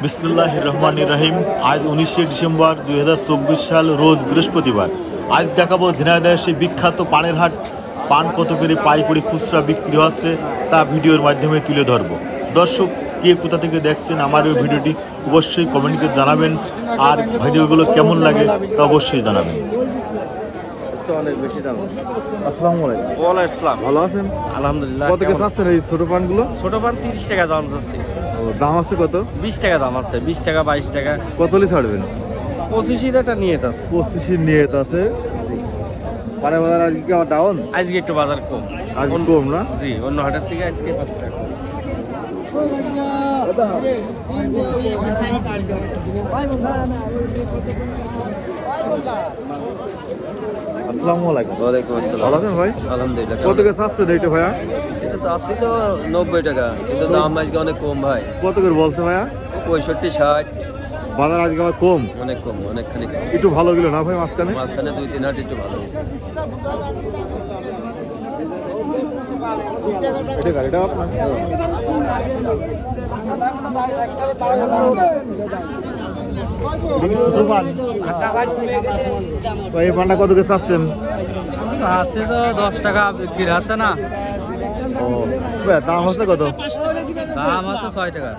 बिस्मिल्लाहिर रहमानिर रहीम। आज 19 डिसेम्बर 2024 साल रोज बृहस्पतिवार। आज देखाबो ঝিনাইদহের সেই বিখ্যাত পানের হাট। পান কত করে পাইকারি খুচরা বিক্রি হচ্ছে তা ভিডিওর মাধ্যমে তুলে ধরবো। দর্শক কে কোথা থেকে দেখছেন আমার এই ভিডিওটি অবশ্যই কমেন্টে জানাবেন, আর ভিডিওগুলো কেমন লাগে তা অবশ্যই জানাবেন। অনেক বেশি দাম। আসসালামু আলাইকুম। ওয়ালাইকুম আসসালাম। ভালো আছেন? আলহামদুলিল্লাহ। কত করে চাচ্ছেন এই ছোট পানগুলো? ছোট পান 30 টাকা দাম যাচ্ছে। ও, দাম আছে কত? 20 টাকা দাম আছে, 20 টাকা 22 টাকা। কত লি ছাড়বেন? 25 এটা নিয়ত আছে। 25 নিয়ত আছে। পানে বাজার আজকে কি ডাউন? আজকে একটু বাজার কম। আজ কম না? জি, অন্য হাটের থেকে আজকে 5 টাকা। আসসালামু আলাইকুম। ওয়ালাইকুম আসসালাম। ভালো আছেন ভাই? আলহামদুলিল্লাহ। কত করে চাচ্ছেন এইটা ভাইয়া? এটা চাচ্ছি তো 90 টাকা, কিন্তু দাম আজকে অনেক কম ভাই। কত করে বলছে ভাইয়া? 65 60। বাজার আজকে আবার কম, অনেক কম, অনেকখানি কম। একটু ভালো গেল না ভাই মাঝখানে? মাঝখানে 2-3 হাট একটু ভালো হয়েছে। এটা গাড়িটা আপনার? এই পানটা কত করে চাচ্ছেন? আছে তো 10 টাকা বিক্রি হচ্ছে না। ও, দাম হচ্ছে কত? দাম আছে 6 টাকা।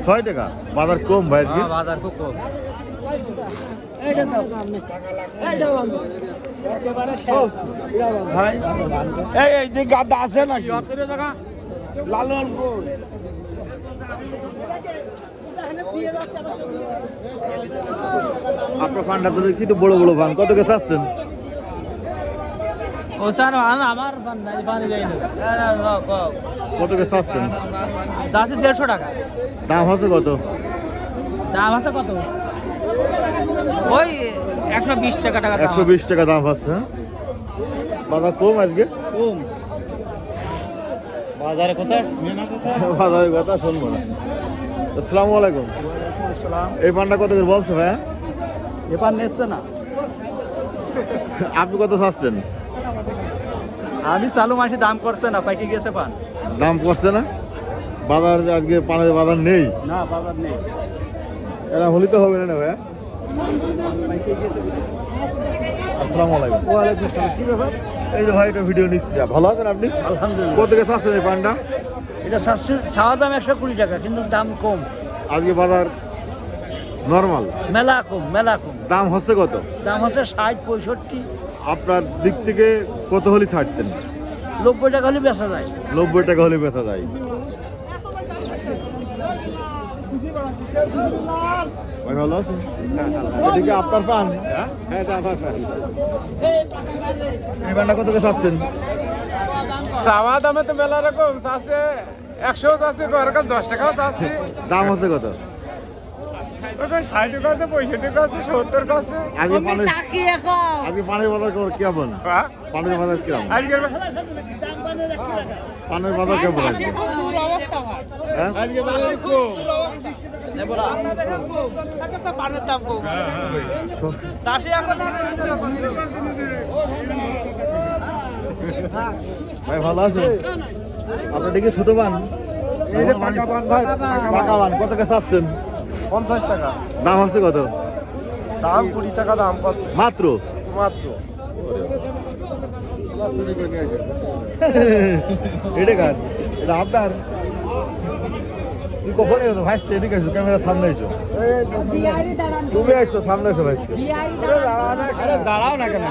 6 টাকা? বাজার কম ভাই আজকে? বাজার খুব কম। এই যে গাদা আছে নাকি লালনপুর? আপনার ফান্ডা তো দেখছি একটু বড় বড় ফান, কত করে চাচ্ছেন? কত করে চাচ্ছেন? 150 টাকা। দাম হচ্ছে কত? দাম আছে কত? ওই 120 টাকা। 120 টাকা দাম হচ্ছে। বাজার কম আজকে? কম বাজারে কোথায়? বাজারের কথা শুনবো না। আসসালামু আলাইকুম। এই পানটা কত করে বলছে ভাইয়া? এবার নেচ্ছে না। আপনি কত চাচ্ছেন? আমি চালু মাসে দাম করছে না, পাইকে গেছে পান। দাম করছে না? বাজার আজকে পানের বাজার নেই? না, বাজার নেই। এরা হলে তো হবে না ভাইয়া। আসসালামু আলাইকুম। ওয়ালাইকুম আসসালাম। কি ব্যাপার? এই যে ভাই, এটা ভিডিও নিচ্ছি। ভালো আছেন আপনি? আলহামদুলিল্লাহ। কত থেকে চাচ্ছেন এই পানটা? এটা চাওয়া দাম 120 টাকা, কিন্তু দাম কম। আজকে বাজার নরমাল? মেলা কম, মেলা কম। দাম হচ্ছে কত? দাম হচ্ছে 60 65। আপনার দিক থেকে কত হলে ছাড়তেন? 90 টাকা হলে বেচা যায়। 90 টাকা হলে বেচা যায়। ভাই ভালো আছেন? এদিকে আপনার পান? এই পানটা কত করে চাচ্ছেন? চাওয়া দামে তো মেলা রকম চাচ্ছে, 100 চাচ্ছে, 10 টাকাও চাচ্ছে। দাম হচ্ছে কত? 60 টাকা আছে, 65 টাকা আছে, 70 টাকা আছে। আজকে পানের বাজার কেমন? হ্যাঁ? পানের বাজার কেমন? আজকের পানের বাজার কেমন আজকে? হ্যাঁ? আজকে বাজার কম। ভাই ভালো আছেন? আপনার দিকে ছোট পান? এই যে পাকা পান ভাই, পাকা পান কত করে চাচ্ছেন? 50 টাকা। দাম হচ্ছে কত? দাম 20 টাকা দাম পাচ্ছে মাত্র? মাত্র। এটা কার? এটা আপনার? তুই কখন এলো ভাই? এদিকে এসো, ক্যামেরার সামনে এসো। তুমি এসো, সামনে এসো ভাই। দাঁড়াও না কেন?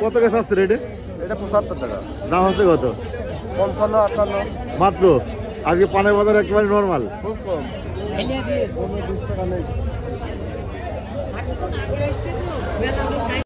কত করে চাচ্ছে রেটে? এটা 75 টাকা। দাম হচ্ছে কত? 55 58। মাত্র? আজকে পানের বাজার একেবারে নর্মাল? খুব কম। 20 টাকা নেই।